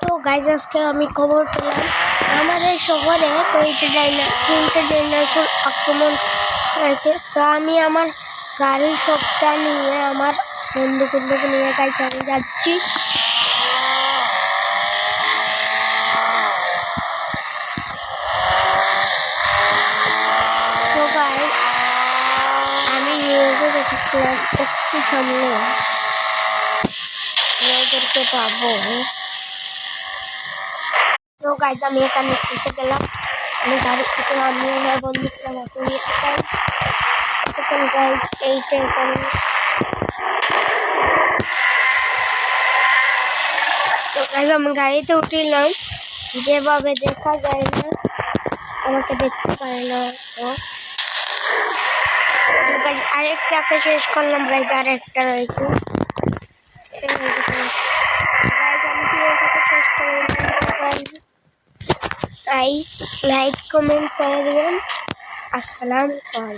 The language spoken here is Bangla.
তো গাইজ আজকে আমি খবর পেলাম আমাদের শহরে তিনটে ডাইনোসর আক্রমণ করেছে। তো আমি আমার গাড়ি সবটা নিয়ে আমার বন্ধু নিয়ে গাইজ আমি যাচ্ছি। তো গাইজ আমি নিউজে দেখেছিলাম একটু সামনে ওদেরকে পাবো। তো গাইজ আমি এখানে এসে গেলাম, আমি গাড়ির থেকে আমি আমার বন্ধুকে মতো নিয়ে এখন গাইজ এইটা এখানে তো গাইজ আমি গাড়িতে উঠিলাম, যেভাবে দেখা যায় না আমাকে দেখতে পারে না। তো গাইজ আরেকটাকে শেষ করলাম, গাইজ আরেকটা রয়েছে গাইজ আমি ভিডিওটাকে শেষ করলাম। লাইক কমেন্ট করে দেবেন। আসসালামু আলাইকুম।